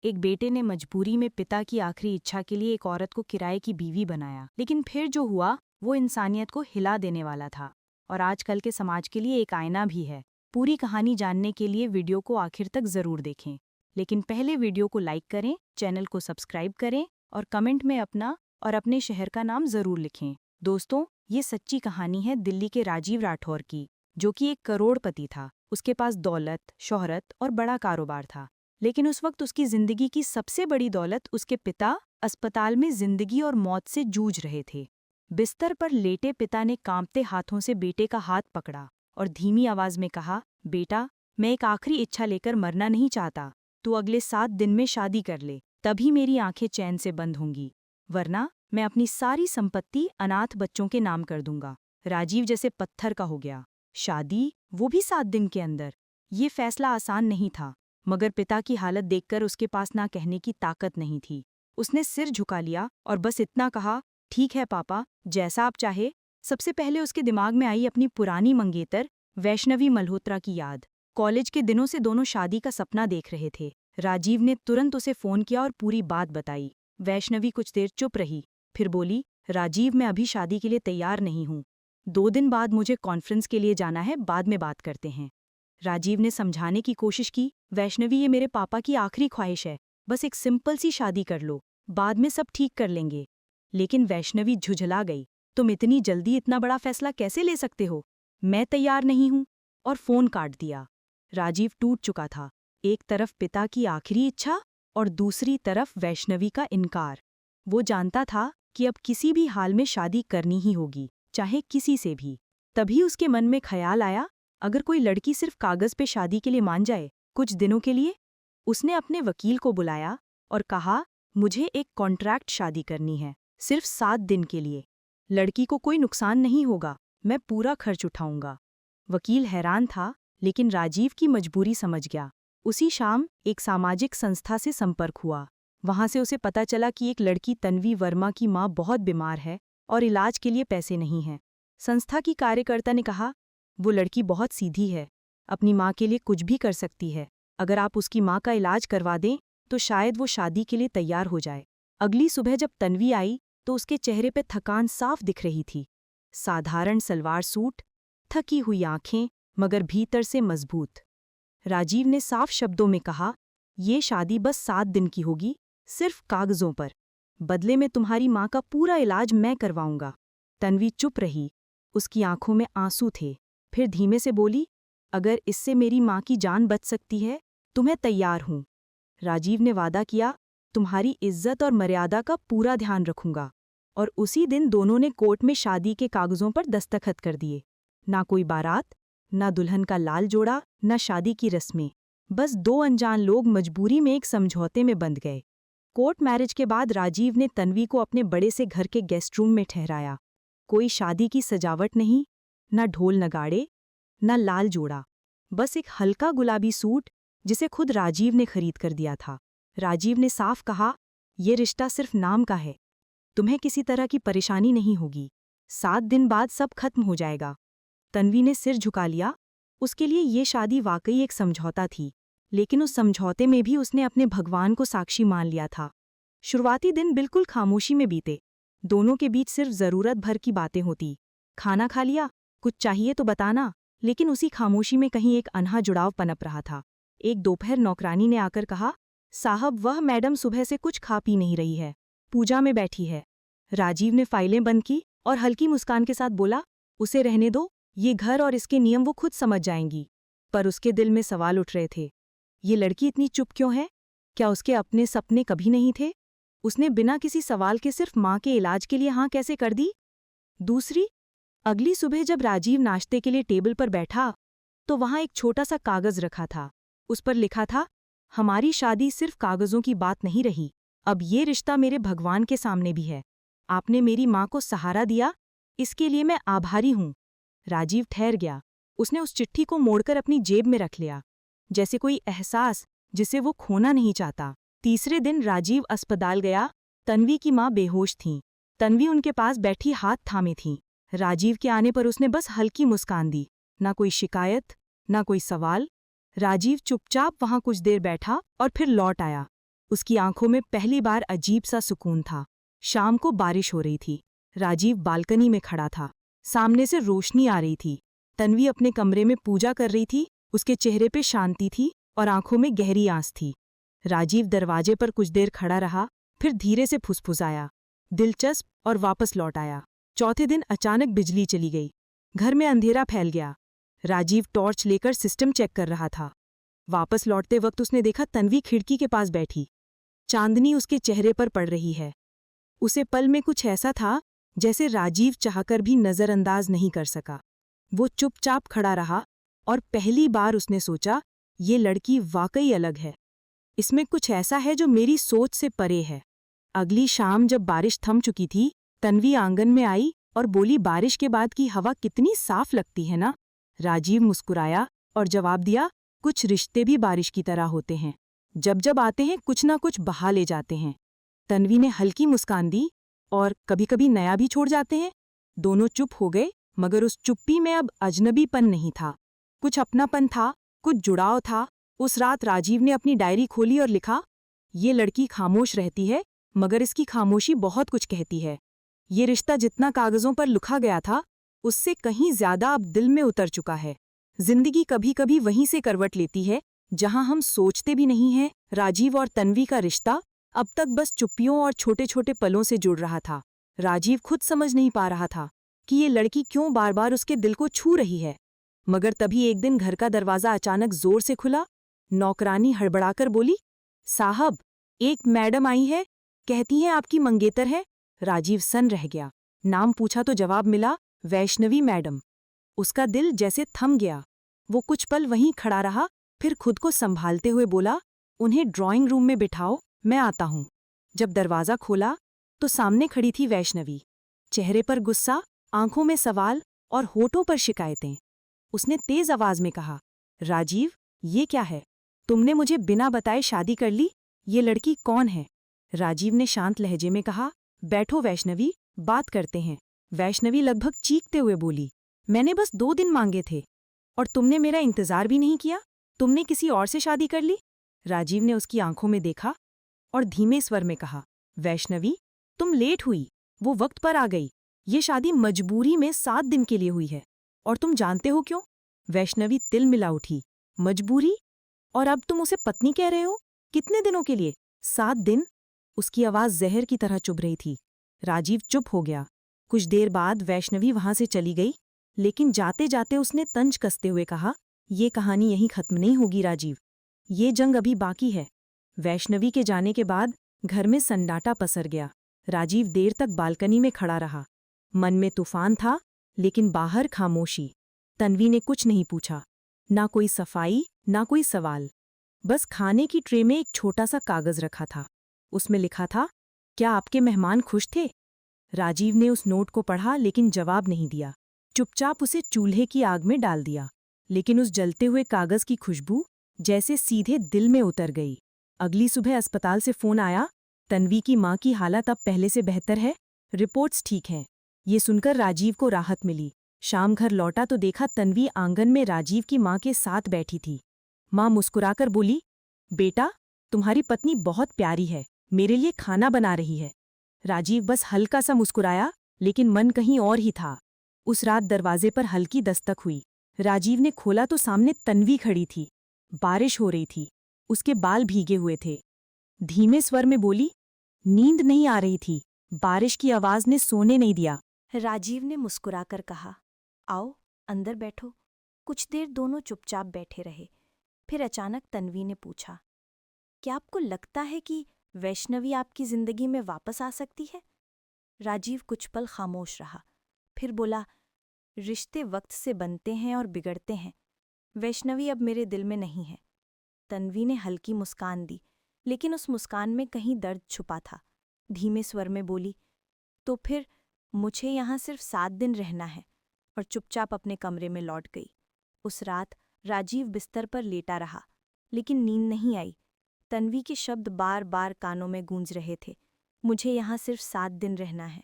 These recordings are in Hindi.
एक बेटे ने मजबूरी में पिता की आखिरी इच्छा के लिए एक औरत को किराए की बीवी बनाया, लेकिन फिर जो हुआ वो इंसानियत को हिला देने वाला था और आजकल के समाज के लिए एक आईना भी है। पूरी कहानी जानने के लिए वीडियो को आखिर तक जरूर देखें, लेकिन पहले वीडियो को लाइक करें, चैनल को सब्सक्राइब करें और कमेंट में अपना और अपने शहर का नाम जरूर लिखें। दोस्तों, ये सच्ची कहानी है दिल्ली के राजीव राठौर की, जो कि एक करोड़पति था। उसके पास दौलत, शोहरत और बड़ा कारोबार था, लेकिन उस वक्त उसकी जिंदगी की सबसे बड़ी दौलत उसके पिता अस्पताल में जिंदगी और मौत से जूझ रहे थे। बिस्तर पर लेटे पिता ने कांपते हाथों से बेटे का हाथ पकड़ा और धीमी आवाज में कहा, बेटा, मैं एक आखिरी इच्छा लेकर मरना नहीं चाहता। तू अगले 7 दिन में शादी कर ले, तभी मेरी आंखें चैन से बंद होंगी, वरना मैं अपनी सारी संपत्ति अनाथ बच्चों के नाम कर दूंगा। राजीव जैसे पत्थर का हो गया। शादी, वो भी 7 दिन के अंदर। ये फैसला आसान नहीं था, मगर पिता की हालत देखकर उसके पास ना कहने की ताकत नहीं थी। उसने सिर झुका लिया और बस इतना कहा, ठीक है पापा, जैसा आप चाहे। सबसे पहले उसके दिमाग में आई अपनी पुरानी मंगेतर वैष्णवी मल्होत्रा की याद। कॉलेज के दिनों से दोनों शादी का सपना देख रहे थे। राजीव ने तुरंत उसे फोन किया और पूरी बात बताई। वैष्णवी कुछ देर चुप रही, फिर बोली, राजीव, मैं अभी शादी के लिए तैयार नहीं हूँ। 2 दिन बाद मुझे कॉन्फ्रेंस के लिए जाना है, बाद में बात करते हैं। राजीव ने समझाने की कोशिश की, वैष्णवी, ये मेरे पापा की आखिरी ख्वाहिश है, बस एक सिंपल सी शादी कर लो, बाद में सब ठीक कर लेंगे। लेकिन वैष्णवी झुझला गई, तुम इतनी जल्दी इतना बड़ा फैसला कैसे ले सकते हो? मैं तैयार नहीं हूँ, और फोन काट दिया। राजीव टूट चुका था, एक तरफ पिता की आखिरी इच्छा और दूसरी तरफ वैष्णवी का इनकार। वो जानता था कि अब किसी भी हाल में शादी करनी ही होगी, चाहे किसी से भी। तभी उसके मन में ख्याल आया, अगर कोई लड़की सिर्फ कागज पे शादी के लिए मान जाए, कुछ दिनों के लिए। उसने अपने वकील को बुलाया और कहा, मुझे एक कॉन्ट्रैक्ट शादी करनी है, सिर्फ 7 दिन के लिए। लड़की को कोई नुकसान नहीं होगा, मैं पूरा खर्च उठाऊंगा। वकील हैरान था, लेकिन राजीव की मजबूरी समझ गया। उसी शाम एक सामाजिक संस्था से संपर्क हुआ। वहां से उसे पता चला कि एक लड़की तन्वी वर्मा की मां बहुत बीमार है और इलाज के लिए पैसे नहीं हैं। संस्था की कार्यकर्ता ने कहा, वो लड़की बहुत सीधी है, अपनी माँ के लिए कुछ भी कर सकती है। अगर आप उसकी माँ का इलाज करवा दें तो शायद वो शादी के लिए तैयार हो जाए। अगली सुबह जब तन्वी आई तो उसके चेहरे पे थकान साफ दिख रही थी। साधारण सलवार सूट, थकी हुई आंखें, मगर भीतर से मजबूत। राजीव ने साफ शब्दों में कहा, ये शादी बस 7 दिन की होगी, सिर्फ कागजों पर। बदले में तुम्हारी माँ का पूरा इलाज मैं करवाऊंगा। तन्वी चुप रही, उसकी आंखों में आंसू थे। फिर धीमे से बोली, अगर इससे मेरी माँ की जान बच सकती है तो मैं तैयार हूँ। राजीव ने वादा किया, तुम्हारी इज्जत और मर्यादा का पूरा ध्यान रखूंगा। और उसी दिन दोनों ने कोर्ट में शादी के कागजों पर दस्तखत कर दिए। ना कोई बारात, ना दुल्हन का लाल जोड़ा, ना शादी की रस्में, बस 2 अनजान लोग मजबूरी में एक समझौते में बंध गए। कोर्ट मैरिज के बाद राजीव ने तन्वी को अपने बड़े से घर के गेस्ट रूम में ठहराया। कोई शादी की सजावट नहीं, न ढोल नगाड़े, न लाल जोड़ा, बस एक हल्का गुलाबी सूट जिसे खुद राजीव ने खरीद कर दिया था। राजीव ने साफ कहा, ये रिश्ता सिर्फ नाम का है, तुम्हें किसी तरह की परेशानी नहीं होगी। 7 दिन बाद सब खत्म हो जाएगा। तन्वी ने सिर झुका लिया। उसके लिए ये शादी वाकई एक समझौता थी, लेकिन उस समझौते में भी उसने अपने भगवान को साक्षी मान लिया था। शुरुआती दिन बिल्कुल खामोशी में बीते। दोनों के बीच सिर्फ जरूरत भर की बातें होती। खाना खा लिया, कुछ चाहिए तो बताना, लेकिन उसी खामोशी में कहीं एक अनहा जुड़ाव पनप रहा था। एक दोपहर नौकरानी ने आकर कहा, साहब, वह मैडम सुबह से कुछ खा पी नहीं रही है, पूजा में बैठी है। राजीव ने फाइलें बंद की और हल्की मुस्कान के साथ बोला, उसे रहने दो, ये घर और इसके नियम वो खुद समझ जाएंगी। पर उसके दिल में सवाल उठ रहे थे, ये लड़की इतनी चुप क्यों है? क्या उसके अपने सपने कभी नहीं थे? उसने बिना किसी सवाल के सिर्फ माँ के इलाज के लिए हाँ कैसे कर दी? दूसरी, अगली सुबह जब राजीव नाश्ते के लिए टेबल पर बैठा तो वहां एक छोटा सा कागज रखा था। उस पर लिखा था, हमारी शादी सिर्फ कागजों की बात नहीं रही, अब ये रिश्ता मेरे भगवान के सामने भी है। आपने मेरी माँ को सहारा दिया, इसके लिए मैं आभारी हूँ। राजीव ठहर गया। उसने उस चिट्ठी को मोड़कर अपनी जेब में रख लिया, जैसे कोई एहसास जिसे वो खोना नहीं चाहता। तीसरे दिन राजीव अस्पताल गया। तन्वी की माँ बेहोश थीं। तन्वी उनके पास बैठी हाथ थामे थीं। राजीव के आने पर उसने बस हल्की मुस्कान दी, ना कोई शिकायत, ना कोई सवाल। राजीव चुपचाप वहां कुछ देर बैठा और फिर लौट आया। उसकी आंखों में पहली बार अजीब सा सुकून था। शाम को बारिश हो रही थी। राजीव बालकनी में खड़ा था। सामने से रोशनी आ रही थी। तन्वी अपने कमरे में पूजा कर रही थी। उसके चेहरे पे शांति थी और आंखों में गहरी आस थी। राजीव दरवाजे पर कुछ देर खड़ा रहा, फिर धीरे से फुसफुसाया, दिलचस्प, और वापस लौट आया। चौथे दिन अचानक बिजली चली गई। घर में अंधेरा फैल गया। राजीव टॉर्च लेकर सिस्टम चेक कर रहा था। वापस लौटते वक्त उसने देखा तन्वी खिड़की के पास बैठी। चांदनी उसके चेहरे पर पड़ रही है। उसे पल में कुछ ऐसा था जैसे राजीव चाहकर भी नजरअंदाज नहीं कर सका। वो चुपचाप खड़ा रहा और पहली बार उसने सोचा, ये लड़की वाकई अलग है। इसमें कुछ ऐसा है जो मेरी सोच से परे है। अगली शाम जब बारिश थम चुकी थी, तन्वी आंगन में आई और बोली, बारिश के बाद की हवा कितनी साफ लगती है ना। राजीव मुस्कुराया और जवाब दिया, कुछ रिश्ते भी बारिश की तरह होते हैं। जब जब आते हैं कुछ ना कुछ बहा ले जाते हैं। तन्वी ने हल्की मुस्कान दी, और कभी कभी नया भी छोड़ जाते हैं। दोनों चुप हो गए, मगर उस चुप्पी में अब अजनबीपन नहीं था। कुछ अपनापन था, कुछ जुड़ाव था। उस रात राजीव ने अपनी डायरी खोली और लिखा, ये लड़की खामोश रहती है, मगर इसकी खामोशी बहुत कुछ कहती है। ये रिश्ता जितना कागजों पर लिखा गया था, उससे कहीं ज्यादा अब दिल में उतर चुका है। जिंदगी कभी कभी वहीं से करवट लेती है जहां हम सोचते भी नहीं हैं। राजीव और तन्वी का रिश्ता अब तक बस चुप्पियों और छोटे छोटे पलों से जुड़ रहा था। राजीव खुद समझ नहीं पा रहा था कि ये लड़की क्यों बार बार उसके दिल को छू रही है। मगर तभी एक दिन घर का दरवाजा अचानक जोर से खुला। नौकरानी हड़बड़ाकर बोली, साहब, एक मैडम आई है, कहती हैं आपकी मंगेतर है। राजीव सन रह गया। नाम पूछा तो जवाब मिला, वैष्णवी मैडम। उसका दिल जैसे थम गया। वो कुछ पल वहीं खड़ा रहा, फिर खुद को संभालते हुए बोला, उन्हें ड्राइंग रूम में बिठाओ, मैं आता हूं। जब दरवाजा खोला तो सामने खड़ी थी वैष्णवी। चेहरे पर गुस्सा, आंखों में सवाल और होठों पर शिकायतें। उसने तेज आवाज में कहा, राजीव, ये क्या है? तुमने मुझे बिना बताए शादी कर ली। ये लड़की कौन है? राजीव ने शांत लहजे में कहा, बैठो वैष्णवी, बात करते हैं। वैष्णवी लगभग चीखते हुए बोली, मैंने बस 2 दिन मांगे थे और तुमने मेरा इंतजार भी नहीं किया। तुमने किसी और से शादी कर ली। राजीव ने उसकी आंखों में देखा और धीमे स्वर में कहा, वैष्णवी, तुम लेट हुई, वो वक्त पर आ गई। ये शादी मजबूरी में 7 दिन के लिए हुई है। और तुम जानते हो क्यों? वैष्णवी तिल मिला उठी। मजबूरी? और अब तुम उसे पत्नी कह रहे हो? कितने दिनों के लिए? 7 दिन? उसकी आवाज जहर की तरह चुभ रही थी। राजीव चुप हो गया। कुछ देर बाद वैष्णवी वहां से चली गई, लेकिन जाते जाते उसने तंज कसते हुए कहा, ये कहानी यहीं खत्म नहीं होगी राजीव, ये जंग अभी बाकी है। वैष्णवी के जाने के बाद घर में सन्नाटा पसर गया। राजीव देर तक बालकनी में खड़ा रहा। मन में तूफान था, लेकिन बाहर खामोशी। तन्वी ने कुछ नहीं पूछा, ना कोई सफाई, ना कोई सवाल। बस खाने की ट्रे में एक छोटा सा कागज रखा था। उसमें लिखा था, क्या आपके मेहमान खुश थे? राजीव ने उस नोट को पढ़ा, लेकिन जवाब नहीं दिया। चुपचाप उसे चूल्हे की आग में डाल दिया। लेकिन उस जलते हुए कागज की खुशबू जैसे सीधे दिल में उतर गई। अगली सुबह अस्पताल से फोन आया, तन्वी की मां की हालत अब पहले से बेहतर है, रिपोर्ट्स ठीक हैं। ये सुनकर राजीव को राहत मिली। शाम घर लौटा तो देखा तन्वी आंगन में राजीव की मां के साथ बैठी थी। मां मुस्कुराकर बोली, बेटा, तुम्हारी पत्नी बहुत प्यारी है, मेरे लिए खाना बना रही है। राजीव बस हल्का सा मुस्कुराया, लेकिन मन कहीं और ही था। उस रात दरवाजे पर हल्की दस्तक हुई। राजीव ने खोला तो सामने तन्वी खड़ी थी। बारिश हो रही थी, उसके बाल भीगे हुए थे। धीमे स्वर में बोली, नींद नहीं आ रही थी, बारिश की आवाज ने सोने नहीं दिया। राजीव ने मुस्कुराकर कहा, आओ अंदर बैठो। कुछ देर दोनों चुपचाप बैठे रहे। फिर अचानक तन्वी ने पूछा, क्या आपको लगता है कि वैष्णवी आपकी जिंदगी में वापस आ सकती है? राजीव कुछ पल खामोश रहा, फिर बोला, रिश्ते वक्त से बनते हैं और बिगड़ते हैं। वैष्णवी अब मेरे दिल में नहीं है। तन्वी ने हल्की मुस्कान दी, लेकिन उस मुस्कान में कहीं दर्द छुपा था। धीमे स्वर में बोली, तो फिर मुझे यहाँ सिर्फ 7 दिन रहना है, और चुपचाप अपने कमरे में लौट गई। उस रात राजीव बिस्तर पर लेटा रहा, लेकिन नींद नहीं आई। तन्वी के शब्द बार बार कानों में गूंज रहे थे, मुझे यहाँ सिर्फ 7 दिन रहना है।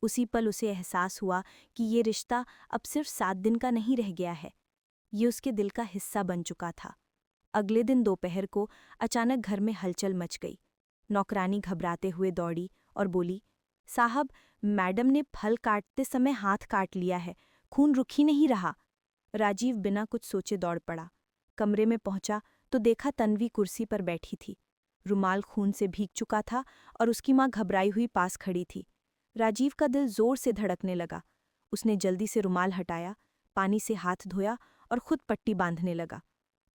उसी पल उसे एहसास हुआ कि ये रिश्ता अब सिर्फ 7 दिन का नहीं रह गया है, ये उसके दिल का हिस्सा बन चुका था। अगले दिन दोपहर को अचानक घर में हलचल मच गई। नौकरानी घबराते हुए दौड़ी और बोली, साहब, मैडम ने फल काटते समय हाथ काट लिया है, खून रुक ही नहीं रहा। राजीव बिना कुछ सोचे दौड़ पड़ा। कमरे में पहुंचा तो देखा तन्वी कुर्सी पर बैठी थी। रुमाल खून से भीग चुका था और उसकी माँ घबराई हुई पास खड़ी थी। राजीव का दिल जोर से धड़कने लगा। उसने जल्दी से रुमाल हटाया, पानी से हाथ धोया और खुद पट्टी बांधने लगा।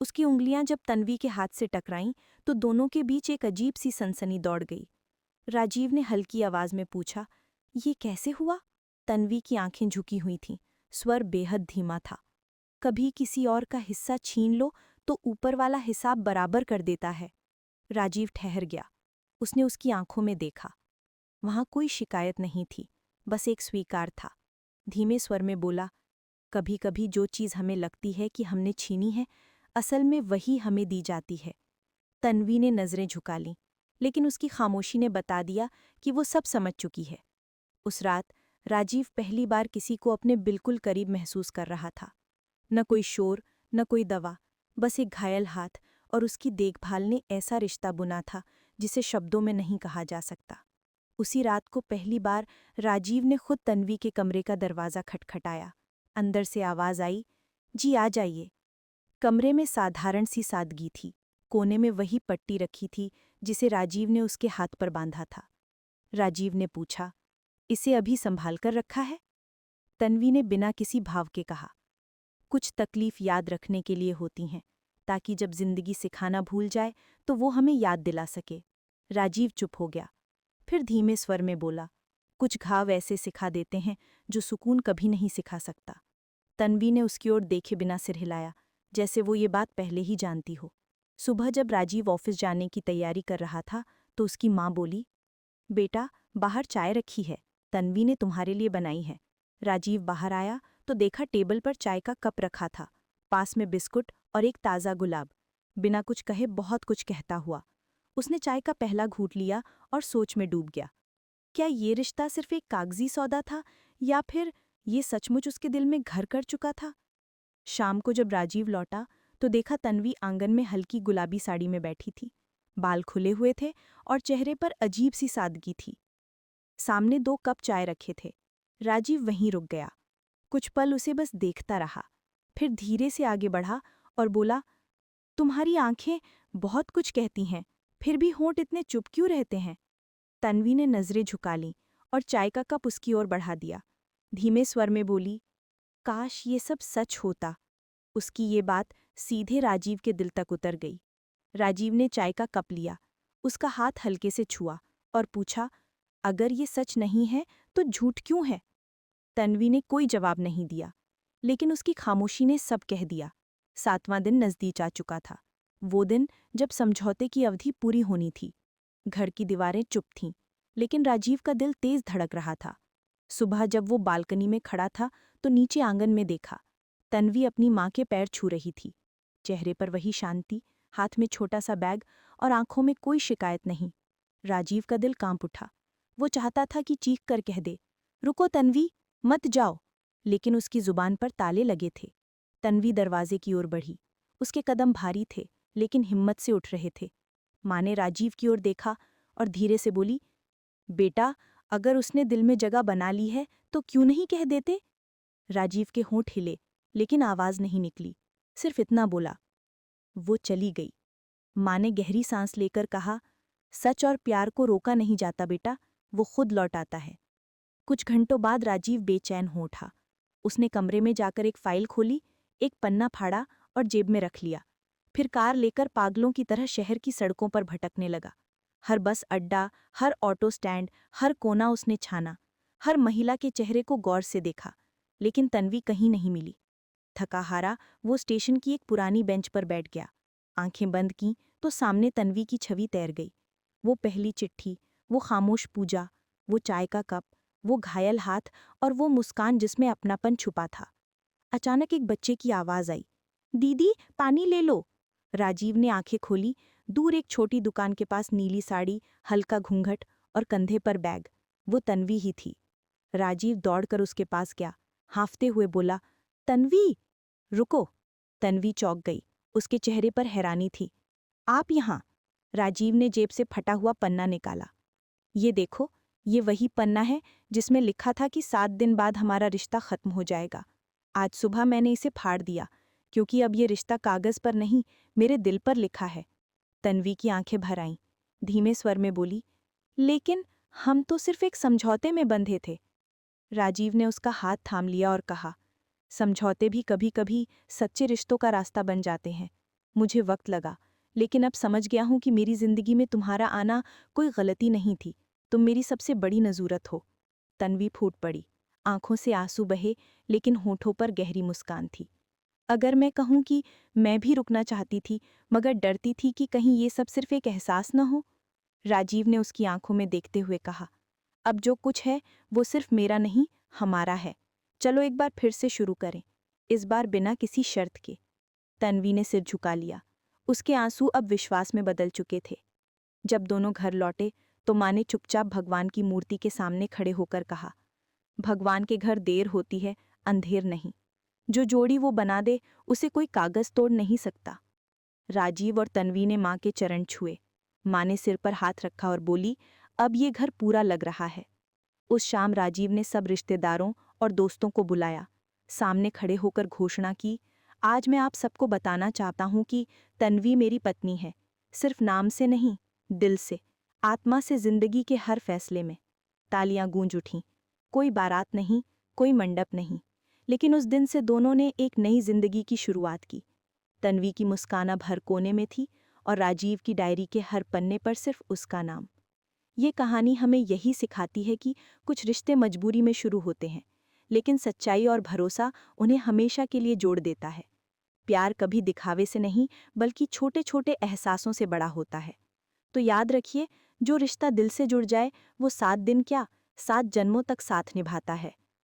उसकी उंगलियां जब तन्वी के हाथ से टकराईं तो दोनों के बीच एक अजीब सी सनसनी दौड़ गई। राजीव ने हल्की आवाज में पूछा, ये कैसे हुआ? तन्वी की आंखें झुकी हुई थीं, स्वर बेहद धीमा था। कभी किसी और का हिस्सा छीन लो तो ऊपर वाला हिसाब बराबर कर देता है। राजीव ठहर गया। उसने उसकी आंखों में देखा। वहां कोई शिकायत नहीं थी, बस एक स्वीकार था। धीमे स्वर में बोला, कभी कभी जो चीज हमें लगती है कि हमने छीनी है, असल में वही हमें दी जाती है। तन्वी ने नजरें झुका लीं, लेकिन उसकी खामोशी ने बता दिया कि वो सब समझ चुकी है। उस रात राजीव पहली बार किसी को अपने बिल्कुल करीब महसूस कर रहा था। न कोई शोर, न कोई दवा, बस एक घायल हाथ और उसकी देखभाल ने ऐसा रिश्ता बुना था जिसे शब्दों में नहीं कहा जा सकता। उसी रात को पहली बार राजीव ने खुद तन्वी के कमरे का दरवाज़ा खटखटाया। अंदर से आवाज़ आई, जी आ जाइए। कमरे में साधारण सी सादगी थी। कोने में वही पट्टी रखी थी जिसे राजीव ने उसके हाथ पर बांधा था। राजीव ने पूछा, इसे अभी संभाल कर रखा है? तन्वी ने बिना किसी भाव के कहा, कुछ तकलीफ याद रखने के लिए होती हैं, ताकि जब जिंदगी सिखाना भूल जाए तो वो हमें याद दिला सके। राजीव चुप हो गया, फिर धीमे स्वर में बोला, कुछ घाव ऐसे सिखा देते हैं जो सुकून कभी नहीं सिखा सकता। तन्वी ने उसकी ओर देखे बिना सिर हिलाया, जैसे वो ये बात पहले ही जानती हो। सुबह जब राजीव ऑफिस जाने की तैयारी कर रहा था तो उसकी माँ बोली, बेटा, बाहर चाय रखी है, तन्वी ने तुम्हारे लिए बनाई है। राजीव बाहर आया तो देखा टेबल पर चाय का कप रखा था, पास में बिस्कुट और एक ताज़ा गुलाब। बिना कुछ कहे बहुत कुछ कहता हुआ उसने चाय का पहला घूंट लिया और सोच में डूब गया। क्या ये रिश्ता सिर्फ एक कागजी सौदा था या फिर ये सचमुच उसके दिल में घर कर चुका था? शाम को जब राजीव लौटा तो देखा तन्वी आंगन में हल्की गुलाबी साड़ी में बैठी थी। बाल खुले हुए थे और चेहरे पर अजीब सी सादगी थी। सामने 2 कप चाय रखे थे। राजीव वहीं रुक गया। कुछ पल उसे बस देखता रहा, फिर धीरे से आगे बढ़ा और बोला, तुम्हारी आंखें बहुत कुछ कहती हैं, फिर भी होंठ इतने चुप क्यों रहते हैं? तन्वी ने नजरें झुका लीं और चाय का कप उसकी ओर बढ़ा दिया। धीमे स्वर में बोली, काश ये सब सच होता। उसकी ये बात सीधे राजीव के दिल तक उतर गई। राजीव ने चाय का कप लिया, उसका हाथ हल्के से छुआ और पूछा, अगर ये सच नहीं है तो झूठ क्यों है? तन्वी ने कोई जवाब नहीं दिया, लेकिन उसकी खामोशी ने सब कह दिया। 7वां दिन नजदीक आ चुका था, वो दिन जब समझौते की अवधि पूरी होनी थी। घर की दीवारें चुप थीं, लेकिन राजीव का दिल तेज धड़क रहा था। सुबह जब वो बालकनी में खड़ा था तो नीचे आंगन में देखा, तन्वी अपनी माँ के पैर छू रही थी। चेहरे पर वही शांति, हाथ में छोटा सा बैग और आंखों में कोई शिकायत नहीं। राजीव का दिल कांप उठा। वो चाहता था कि चीख कर कह दे, रुको तन्वी, मत जाओ, लेकिन उसकी जुबान पर ताले लगे थे। तन्वी दरवाजे की ओर बढ़ी। उसके कदम भारी थे, लेकिन हिम्मत से उठ रहे थे। माँ ने राजीव की ओर देखा और धीरे से बोली, बेटा, अगर उसने दिल में जगह बना ली है तो क्यों नहीं कह देते? राजीव के होंठ हिले, लेकिन आवाज नहीं निकली। सिर्फ इतना बोला, वो चली गई। माँ ने गहरी सांस लेकर कहा, सच और प्यार को रोका नहीं जाता बेटा, वो खुद लौट आता है। कुछ घंटों बाद राजीव बेचैन हो उठा। उसने कमरे में जाकर एक फाइल खोली, एक पन्ना फाड़ा और जेब में रख लिया। फिर कार लेकर पागलों की तरह शहर की सड़कों पर भटकने लगा। हर बस अड्डा, हर ऑटो स्टैंड, हर कोना उसने छाना। हर महिला के चेहरे को गौर से देखा, लेकिन तन्वी कहीं नहीं मिली। थका हारा वो स्टेशन की एक पुरानी बेंच पर बैठ गया। आंखें बंद की तो सामने तन्वी की छवि तैर गई। वो पहली चिट्ठी, वो खामोश पूजा, वो चाय का कप, वो घायल हाथ और वो मुस्कान जिसमें अपनापन छुपा था। अचानक एक बच्चे की आवाज आई, दीदी, पानी ले लो। राजीव ने आंखें खोली। दूर एक छोटी दुकान के पास नीली साड़ी, हल्का घूंघट और कंधे पर बैग, वो तन्वी ही थी। राजीव दौड़कर उसके पास गया, हांफते हुए बोला, तन्वी, रुको। तन्वी चौंक गई। उसके चेहरे पर हैरानी थी। आप यहाँ? राजीव ने जेब से फटा हुआ पन्ना निकाला। ये देखो, ये वही पन्ना है जिसमें लिखा था कि 7 दिन बाद हमारा रिश्ता खत्म हो जाएगा। आज सुबह मैंने इसे फाड़ दिया, क्योंकि अब ये रिश्ता कागज पर नहीं, मेरे दिल पर लिखा है। तन्वी की आंखें भर आईं, धीमे स्वर में बोली, लेकिन हम तो सिर्फ एक समझौते में बंधे थे। राजीव ने उसका हाथ थाम लिया और कहा, समझौते भी कभी कभी सच्चे रिश्तों का रास्ता बन जाते हैं। मुझे वक्त लगा, लेकिन अब समझ गया हूं कि मेरी जिंदगी में तुम्हारा आना कोई गलती नहीं थी। तुम मेरी सबसे बड़ी नजूरत हो। तन्वी फूट पड़ी, आंखों से आंसू बहे, लेकिन होठों पर गहरी मुस्कान थी। अगर मैं कहूं कि मैं भी रुकना चाहती थी, मगर डरती थी कि कहीं ये सब सिर्फ एक एहसास न हो। राजीव ने उसकी आंखों में देखते हुए कहा, अब जो कुछ है वो सिर्फ मेरा नहीं, हमारा है। चलो एक बार फिर से शुरू करें, इस बार बिना किसी शर्त के। तन्वी ने सिर झुका लिया। उसके आंसू अब विश्वास में बदल चुके थे। जब दोनों घर लौटे तो माँ ने चुपचाप भगवान की मूर्ति के सामने खड़े होकर कहा, भगवान के घर देर होती है, अंधेर नहीं। जो जोड़ी वो बना दे उसे कोई कागज तोड़ नहीं सकता। राजीव और तन्वी ने माँ के चरण छुए। माँ ने सिर पर हाथ रखा और बोली, अब ये घर पूरा लग रहा है। उस शाम राजीव ने सब रिश्तेदारों और दोस्तों को बुलाया। सामने खड़े होकर घोषणा की, आज मैं आप सबको बताना चाहता हूं कि तन्वी मेरी पत्नी है, सिर्फ नाम से नहीं, दिल से, आत्मा से, जिंदगी के हर फैसले में। तालियां गूंज उठीं। कोई बारात नहीं, कोई मंडप नहीं, लेकिन उस दिन से दोनों ने एक नई जिंदगी की शुरुआत की। तन्वी की मुस्कान अब हर कोने में थी और राजीव की डायरी के हर पन्ने पर सिर्फ उसका नाम। ये कहानी हमें यही सिखाती है कि कुछ रिश्ते मजबूरी में शुरू होते हैं, लेकिन सच्चाई और भरोसा उन्हें हमेशा के लिए जोड़ देता है। प्यार कभी दिखावे से नहीं, बल्कि छोटे छोटे एहसासों से बड़ा होता है। तो याद रखिए, जो रिश्ता दिल से जुड़ जाए वो 7 दिन क्या, 7 जन्मों तक साथ निभाता है।